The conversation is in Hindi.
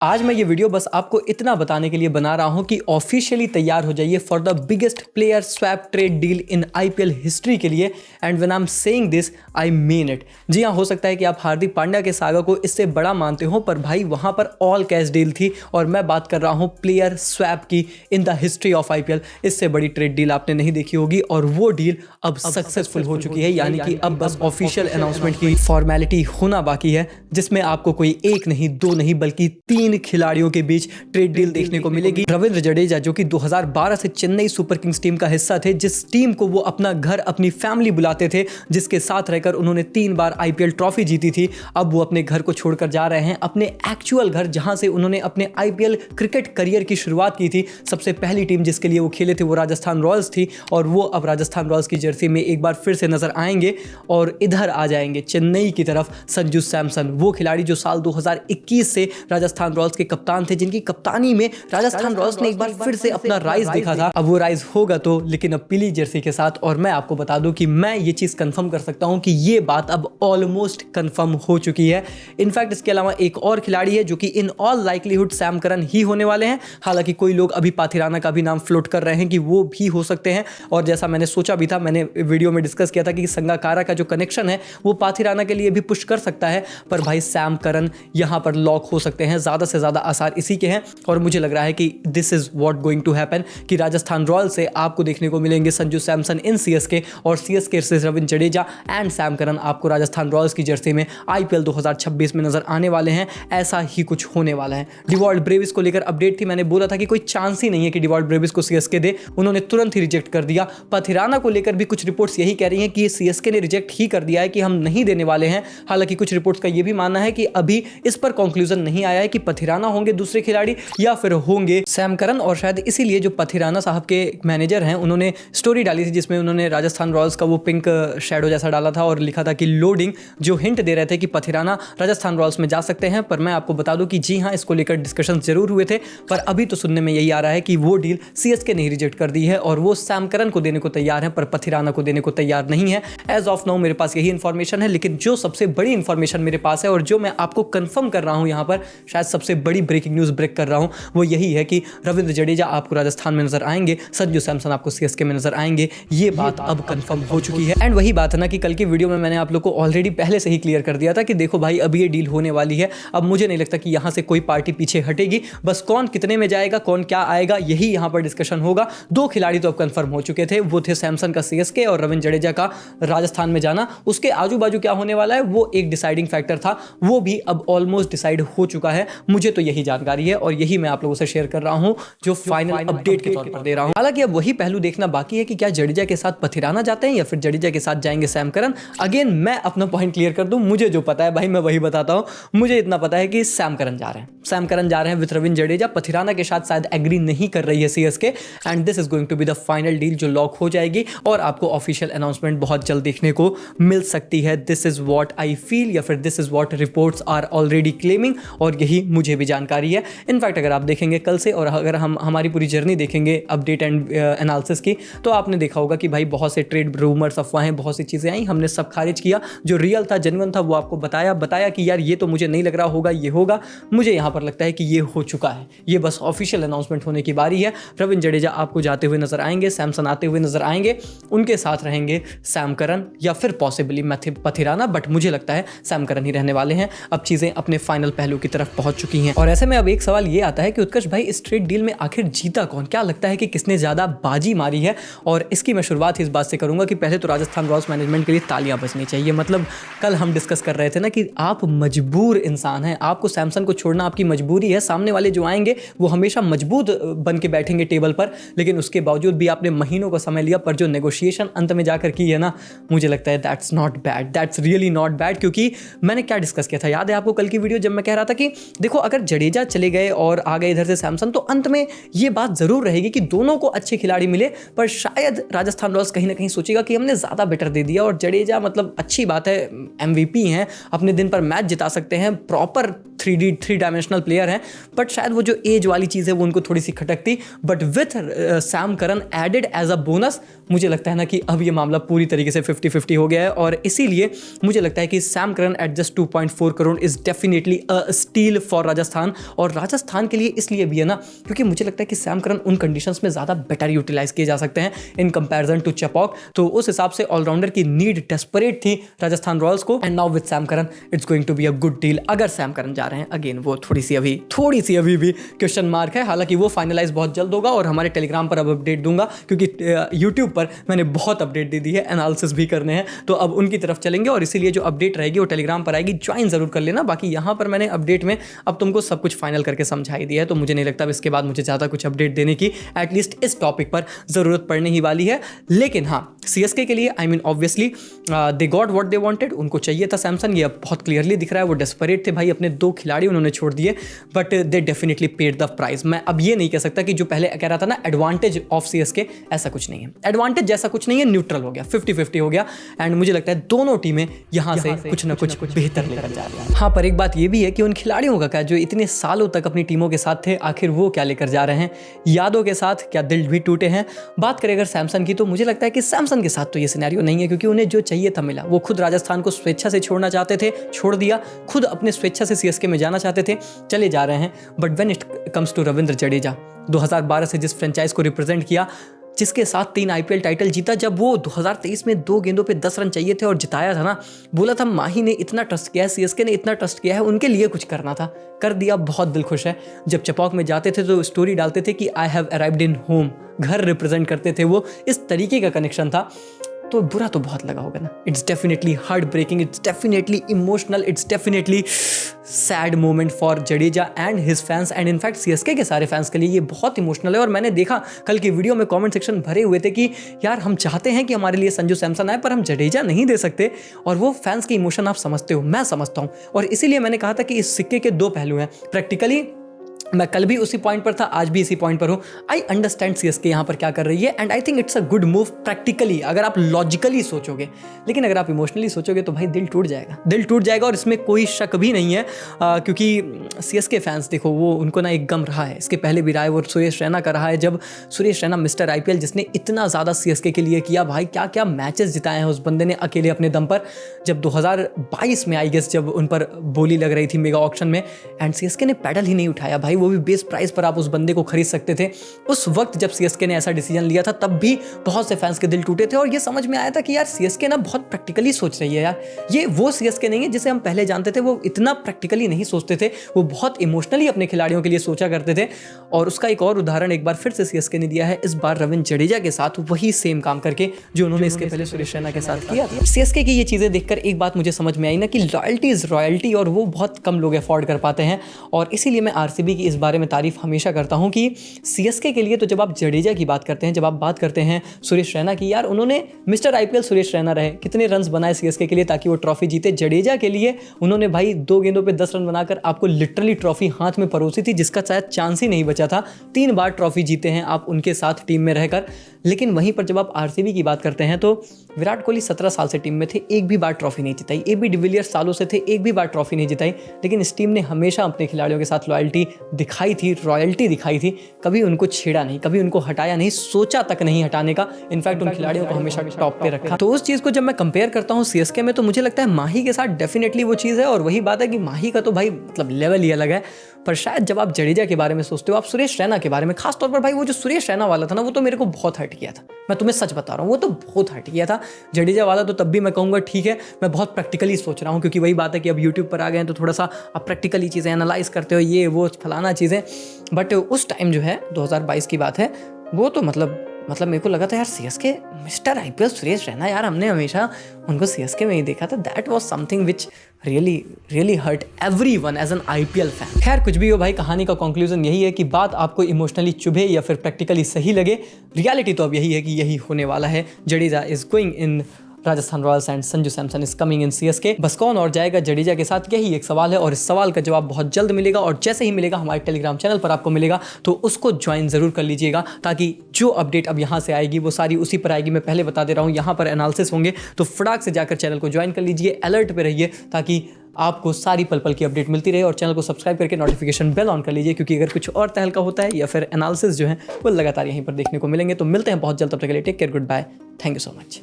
आज मैं ये वीडियो बस आपको इतना बताने के लिए बना रहा हूं कि ऑफिशियली तैयार हो जाइए for the biggest player swap trade deal in IPL history के लिए। And when I am saying this I mean it. जी हाँ, हो सकता है कि आप हार्दिक पांड्या के सागा को इससे बड़ा मानते हो, पर भाई वहां पर ऑल कैश डील थी और मैं बात कर रहा हूं प्लेयर स्वैप की in the history of IPL. इससे बड़ी ट्रेड डील आपने नहीं देखी होगी और वो डील अब सक्सेसफुल हो चुकी है, यानी कि अब बस ऑफिशियल अनाउंसमेंट की फॉर्मेलिटी होना बाकी है, जिसमें आपको कोई एक नहीं, दो नहीं, बल्कि तीन खिलाड़ियों के बीच ट्रेड डील देखने को मिलेगी। रविंद्र जडेजा जो कि 2012 से चेन्नई सुपर किंग्स टीम का हिस्सा थे, जिस टीम को वो अपना घर, अपनी फैमिली बुलाते थे, जिसके साथ रहकर उन्होंने 3 बार आईपीएल ट्रॉफी जीती थी, अब वो अपने घर को छोड़कर जा रहे हैं, अपने एक्चुअल घर, जहां से उन्होंने अपने आईपीएल क्रिकेट करियर की शुरुआत की थी। सबसे पहली टीम जिसके लिए वो खेले थे वो राजस्थान रॉयल्स थी और वो अब राजस्थान रॉयल्स की जर्सी में एक बार फिर से नजर आएंगे और इधर आ जाएंगे चेन्नई की तरफ संजू सैमसन, वो खिलाड़ी जो साल 2021 से राजस्थान रॉयल्स के कप्तान थे, जिनकी कप्तानी में राजस्थान रॉयल्स ने एक बार फिर से अपना राइज दिखा था। अब वो राइज होगा तो, लेकिन अब पीली जर्सी के साथ। और मैं आपको बता दूं कि मैं ये चीज कंफर्म कर सकता हूं कि ये बात अब ऑलमोस्ट कंफर्म हो चुकी है। इनफैक्ट इसके अलावा एक और खिलाड़ी है जो कि in all likelihood Sam Curran ही होने वाले हैं। हालांकि कोई लोग अभी पाथिराना का भी नाम फ्लोट कर रहे हैं कि वो भी हो सकते हैं, और जैसा मैंने सोचा भी था, मैंने वीडियो में डिस्कस किया था कि संगाकारा का जो कनेक्शन है वो पाथिराना के लिए भी पुश कर सकता है, पर भाई सैम करन यहां पर लॉक हो सकते हैं। ज्यादा से ज्यादा आसार इसी के हैं और मुझे लग रहा है कि this is what going to happen कि राजस्थान रॉयल्स से आपको देखने को मिलेंगे संजू सैमसन इन सीएसके और सीएसके से Ravindra Jadeja and Sam Curran आपको राजस्थान रॉयल्स की जर्सी में आईपीएल 2026 में नजर आने वाले हैं। ऐसा ही कुछ होने वाला है। डिवॉल्ट ब्रेविस को लेकर अपडेट थी, मैंने बोला था कि कोई चांस ही नहीं है कि डिवॉल्ट ब्रेविस को सीएसके दे, उन्होंने तुरंत ही रिजेक्ट कर दिया। पाथिराना को लेकर भी कुछ रिपोर्ट्स यही कह रही हैं कि सीएसके ने रिजेक्ट ही कर दिया है कि हम नहीं देने वाले हैं। हालांकि कुछ रिपोर्ट्स का यह भी मानना है कि अभी इस पर कंक्लूजन नहीं आया है कि पाथिराना होंगे दूसरे खिलाड़ी या फिर होंगे सैम करन, और शायद इसीलिए जो पाथिराना साहब के मैनेजर हैं उन्होंने स्टोरी डाली थी जिसमें उन्होंने राजस्थान रॉयल्स का वो पिंक शैडो जैसा डाला था और लिखा था कि लोडिंग, जो हिंट दे रहे थे कि पाथिराना राजस्थान रॉयल्स में जा सकते हैं। पर मैं आपको बता दूं कि जी हाँ, इसको लेकर डिस्कशन जरूर हुए थे, पर अभी तो सुनने में यही आ रहा है कि वो डील सीएसके ने रिजेक्ट कर दी है और वो सैम करन को देने को तैयार है, पर पाथिराना को देने को तैयार नहीं है। एज ऑफ नाउ मेरे पास यही इंफॉर्मेशन है, लेकिन जो सबसे बड़ी इंफॉर्मेशन मेरे पास है और जो मैं आपको कंफर्म कर रहा हूं यहां पर, शायद सबसे बड़ी ब्रेकिंग न्यूज ब्रेक कर रहा हूं, वो यही है कि रविंद्र जडेजा आपको राजस्थान में नजर आएंगे, संजू सैमसन आपको सीएसके में नजर आएंगे। ये बात अब कंफर्म हो चुकी है। एंड वही बात है ना कि कल की वीडियो में मैंने आप लोग को ऑलरेडी पहले से ही क्लियर कर दिया था कि देखो भाई, अब ये डील होने वाली है। अब मुझे नहीं लगता कि यहां से कोई पार्टी पीछे हटेगी, बस कौन कितने में जाएगा, कौन क्या आएगा, यही यहां पर डिस्कशन होगा। 2 खिलाड़ी तो अब कंफर्म हो चुके थे, वो थे सैमसन का सीएसके और रविंद्र जडेजा का राजस्थान में जाना। उसके आजू बाजू क्या होने वाला है वो एक डिसाइडिंग फैक्टर था, वो भी अब ऑलमोस्ट डिसाइड हो चुका है। मुझे तो यही जानकारी है और यही मैं आप लोगों से शेयर कर रहा हूं, जो फाइनल अपडेट के तौर पर दे रहा हूं। हालांकि अब वही पहलू देखना बाकी है कि क्या जडेजा के साथ पाथिराना जाते हैं या फिर जडेजा के साथ जाएंगे सैम करन। अगेन मैं अपना पॉइंट क्लियर कर दूं, मुझे जो पता है भाई मैं वही बताता हूं। मुझे इतना पता है कि सैम करन जा रहे हैं, सैम करन जा रहे हैं विद रविंद्र जडेजा। पाथिराना के साथ शायद एग्री नहीं कर रही है CSK, and this is going to be the final deal जो लॉक हो जाएगी और आपको ऑफिशियल अनाउंसमेंट बहुत जल्द देखने को मिल सकती है। This is what I feel, या फिर this is what reports are already claiming, और यही मुझे भी जानकारी है। इनफैक्ट अगर आप देखेंगे कल से और अगर हम हमारी पूरी जर्नी देखेंगे अपडेट एंड एनालिसिस की, तो आपने देखा होगा कि भाई बहुत से ट्रेड रूमर्स, अफवाहें, बहुत सी चीज़ें आई, हमने सब खारिज किया। जो रियल था, जेन्युइन था, वो आपको बताया कि यार ये तो मुझे नहीं लग रहा होगा, ये होगा। मुझे यहाँ पर लगता है कि ये हो चुका है, ये बस ऑफिशियल अनाउंसमेंट होने की बारी है। रविंद्र जडेजा आपको जाते हुए नजर आएंगे, सैमसन आते हुए नजर आएंगे, उनके साथ रहेंगे सैम करन या फिर पॉसिबली पाथिराना, बट मुझे लगता है सैम करन ही रहने वाले हैं। अब चीज़ें अपने फाइनल पहलू की तरफ पहुंच चुकी हैं और ऐसे में अब एक सवाल ये आता है कि उत्कर्ष भाई, इस ट्रेड डील में आखिर जीता कौन? क्या लगता है कि किसने ज्यादा बाजी मारी है? और इसकी मैं शुरुआत इस बात से करूंगा कि पहले तो राजस्थान रॉयल्स मैनेजमेंट के लिए तालियां बजनी चाहिए। मतलब कल हम डिस्कस कर रहे थे ना कि आप मजबूर इंसान हैं, आपको सैमसन को छोड़ना आपकी मजबूरी है। सामने वाले जो आएंगे वो हमेशा मजबूत बन के बैठेंगे टेबल पर, लेकिन उसके बावजूद भी आपने महीनों का समय लिया, पर जो नेगोशिएशन अंत में जाकर की है ना, मुझे लगता है that's not bad, that's really not bad. क्योंकि मैंने क्या डिस्कस किया था, याद है आपको कल की वीडियो जब मैं कह रहा था कि देखो, अगर जडेजा चले गए और आ गए इधर से सैमसन, तो अंत में ये बात जरूर रहेगी कि दोनों को अच्छे खिलाड़ी मिले, पर शायद राजस्थान रॉयल्स कहीं ना कहीं सोचेगा कि हमने ज्यादा बेटर दे दिया। और जडेजा मतलब अच्छी बात है, एमवीपी हैं, अपने दिन पर मैच जिता सकते हैं, प्रॉपर 3 डायमेंशनल प्लेयर हैं, बट शायद वो जो एज वाली चीज़ है वो उनको थोड़ी सी खटकती। But with Sam Curran added as a bonus, मुझे लगता है ना कि अब ये मामला पूरी तरीके से 50-50 हो गया है और इसीलिए मुझे लगता है कि Sam Curran at just 2.4 crore is definitely a steal for Rajasthan, और राजस्थान के लिए इसलिए भी है ना क्योंकि मुझे लगता है कि सैम करन उन कंडीशंस में ज़्यादा बेटर यूटिलाइज किए जा सकते हैं इन कंपैरिजन टू चेपॉक। तो उस हिसाब से ऑलराउंडर की नीड डेस्परेट थी राजस्थान रॉयल्स को, and now with Sam Curran it's going to be a good deal. अगर सैम करन जा रहे हैं, अगेन वो थोड़ी सी अभी भी क्वेश्चन मार्क है, हालांकि वो फाइनलाइज बहुत जल्द होगा और हमारे टेलीग्राम पर अब अपडेट दूंगा क्योंकि यूट्यूब पर मैंने बहुत अपडेट दे दी है, एनालिसिस भी करने हैं, तो अब उनकी तरफ चलेंगे और इसीलिए जो अपडेट रहेगी वो टेलीग्राम पर आएगी, ज्वाइन जरूर कर लेना। बाकी यहाँ पर मैंने अपडेट में अब तुमको सब कुछ फाइनल करके समझा ही दिया है, तो मुझे नहीं लगता इसके बाद मुझे ज़्यादा कुछ अपडेट देने की एटलीस्ट इस टॉपिक पर ज़रूरत पड़ने ही वाली है। लेकिन हाँ, सीएसके के लिए I mean obviously they got what they wanted, उनको चाहिए था सैमसन, ये अब बहुत क्लियरली दिख रहा है, वो डेस्परेट थे भाई, अपने 2 खिलाड़ी उन्होंने छोड़ दिए, but they definitely paid the price. मैं अब ये नहीं कह सकता कि जो पहले कह रहा था ना एडवांटेज ऑफ सीएसके, ऐसा कुछ नहीं है, एडवांटेज जैसा कुछ नहीं है, न्यूट्रल हो गया, 50-50 हो गया, एंड मुझे लगता है दोनों टीमें यहाँ से कुछ ना कुछ बेहतर लेकर जा रही हैं। हाँ, पर एक बात ये भी है कि उन खिलाड़ियों का क्या जो इतने सालों तक अपनी टीमों के साथ थे, आखिर वो क्या लेकर जा रहे हैं, यादों के साथ क्या दिल भी टूटे हैं। बात करें अगर सैमसन की, तो मुझे लगता है कि सैमसन के साथ तो ये सिनेरियो नहीं है, क्योंकि उन्हें जो चाहिए था मिला। वो खुद राजस्थान को स्वेच्छा से छोड़ना चाहते थे, छोड़ दिया, खुद अपने स्वेच्छा से सीएसके में जाना चाहते थे, चले जा रहे हैं। But when it comes to Ravindra Jadeja, 2012 से जिस फ्रेंचाइज को रिप्रेजेंट किया, जिसके साथ 3 आईपीएल टाइटल जीता, जब वो 2023 में 2 गेंदों पे 10 रन चाहिए थे और जिताया था ना, बोला था माही ने इतना ट्रस्ट किया है, सीएसके ने इतना ट्रस्ट किया है, उनके लिए कुछ करना था, कर दिया, बहुत दिल खुश है। जब चेपॉक में जाते थे तो स्टोरी डालते थे कि I have arrived in home, घर रिप्रेजेंट करते थे वो, इस तरीके का कनेक्शन था। तो बुरा तो बहुत लगा होगा ना, it's definitely heartbreaking, it's definitely emotional, it's definitely sad moment for Jadeja and his fans, and in fact CSK के सारे फैंस के लिए ये बहुत इमोशनल है। और मैंने देखा कल की वीडियो में कमेंट सेक्शन भरे हुए थे कि यार हम चाहते हैं कि हमारे लिए संजू सैमसन आए, पर हम जडेजा नहीं दे सकते, और वो फैंस की इमोशन आप समझते हो, मैं समझता हूँ, और इसीलिए मैंने कहा था कि इस सिक्के के 2 पहलू हैं। प्रैक्टिकली मैं कल भी उसी पॉइंट पर था, आज भी इसी पॉइंट पर हूँ। आई अंडरस्टैंड सीएसके यहाँ पर क्या कर रही है, and I think it's a good move practically, अगर आप लॉजिकली सोचोगे। लेकिन अगर आप इमोशनली सोचोगे तो भाई दिल टूट जाएगा, दिल टूट जाएगा, और इसमें कोई शक भी नहीं है, क्योंकि सीएसके फैंस देखो, वो उनको ना एक गम रहा है, इसके पहले भी रहा है, वो सुरेश रैना का रहा है। जब सुरेश रैना मिस्टर आईपीएल, जिसने इतना ज़्यादा सीएसके के लिए किया, भाई क्या क्या मैचेस जिताए हैं उस बंदे ने अकेले अपने दम पर। जब 2022 में आई गेस जब उन पर बोली लग रही थी मेगा ऑक्शन में, एंड सीएसके ने पैडल ही नहीं उठाया भाई, वो भी बेस्ट प्राइस पर आप उस बंदे को खरीद सकते थे। उस वक्त जब सीएसके ने ऐसा डिसीजन लिया था, तब भी बहुत से फैंस के दिल टूटे थे, और ये समझ में आया था कि यार सीएसके ना बहुत प्रैक्टिकली सोच रही है यार, ये वो सीएसके नहीं है जिसे हम पहले जानते थे, वो इतना प्रैक्टिकली नहीं सोचते थे, वो बहुत इमोशनली अपने खिलाड़ियों के लिए सोचा करते थे। और उसका एक और उदाहरण एक बार फिर से सीएसके ने दिया है, इस बार रविंद्र जडेजा के साथ वही सेम काम करके जो उन्होंने इसके पहले सुरेश रैना के साथ किया था। सीएसके की ये चीजें देखकर एक बात मुझे समझ में आई ना कि लॉयल्टी इज रॉयल्टी, और वो बहुत कम लोग अफोर्ड कर पाते हैं। और इसीलिए मैं आरसीबी की इस बारे में तारीफ हमेशा करता हूं कि सीएसके के लिए तो जब आप जडेजा की बात करते हैं, जब आप बात करते हैं सुरेश रैना की, यार उन्होंने मिस्टर आईपीएल सुरेश रैना रहे, कितने रन्स बनाए सीएसके के लिए ताकि वो ट्रॉफी जीते। जडेजा के लिए उन्होंने भाई 2 गेंदों पे 10 रन बनाकर आपको लिटरली ट्रॉफी हाथ में परोसी थी, जिसका शायद चांस ही नहीं बचा था। 3 बार ट्रॉफी जीते हैं आप उनके साथ टीम में रहकर। लेकिन वहीं पर जब आप आरसीबी की बात करते हैं तो विराट कोहली 17 साल से टीम में थे, एक भी बार ट्रॉफी नहीं जिताई। एबी डिविलियर्स सालों से थे, एक भी बार ट्रॉफी नहीं जिताई। लेकिन इस टीम ने हमेशा अपने खिलाड़ियों के साथ लॉयल्टी दिखाई थी, रॉयल्टी दिखाई थी, कभी उनको छेड़ा नहीं, कभी उनको हटाया नहीं, सोचा तक नहीं हटाने का। इनफैक्ट उन खिलाड़ियों को हमेशा टॉप पे रखा। तो उस चीज़ को जब मैं कंपेयर करता हूँ सीएसके में, तो मुझे लगता है माही के साथ डेफिनेटली वो चीज़ है। और वही बात है कि माही का तो भाई मतलब लेवल ही अलग है। पर शायद जब आप जडेजा के बारे में सोचते हो, आप सुरेश रैना के बारे में, खासतौर पर भाई वो जो सुरेश रैना वाला था ना, वो तो मेरे को बहुत हर्ट किया था। मैं तुम्हें सच बता रहा हूँ, वो तो बहुत हर्ट किया था। जडेजा वाला तो तब भी मैं कहूँगा ठीक है, मैं बहुत प्रैक्टिकली सोच रहा हूँ, क्योंकि वही बात है कि अब यूट्यूब पर आ गए हैं तो थोड़ा सा आप प्रैक्टिकली चीज़ें एनालाइज करते हो, ये वो फलाना चीज़ें। बट उस टाइम जो है 2022 की बात है, वो तो मतलब मेरे को लगा था यार CSK mister IPL Suresh Raina, यार हमने हमेशा उनको सीएसके में ही देखा था। That was something which really hurt everyone as an IPL fan. खैर कुछ भी हो भाई, कहानी का कंक्लूजन यही है कि बात आपको इमोशनली चुभे या फिर प्रैक्टिकली सही लगे, रियलिटी तो अब यही है कि यही होने वाला है। Jadeja is going in Rajasthan Royals and Sanju Samson is coming in CSK. बस कौन और जाएगा जडेजा के साथ, यही एक सवाल है, और इस सवाल का जवाब बहुत जल्द मिलेगा। और जैसे ही मिलेगा हमारे टेलीग्राम चैनल पर आपको मिलेगा, तो उसको ज्वाइन जरूर कर लीजिएगा, ताकि जो अपडेट अब यहाँ से आएगी वो सारी उसी पर आएगी। मैं पहले बता दे रहा हूँ, यहाँ पर एनालिसिस होंगे, तो फटाक से जाकर चैनल को ज्वाइन कर लीजिए, अलर्ट पे रहिए, ताकि आपको सारी पल पल की अपडेट मिलती रहे। और चैनल को सब्सक्राइब करके नोटिफिकेशन बेल ऑन कर लीजिए, क्योंकि अगर कुछ और तहलका होता है या फिर एनालिसिस जो है वो लगातार यहीं पर देखने को मिलेंगे। तो मिलते हैं बहुत जल्द, तब तक के लिए take care, goodbye, thank you so much.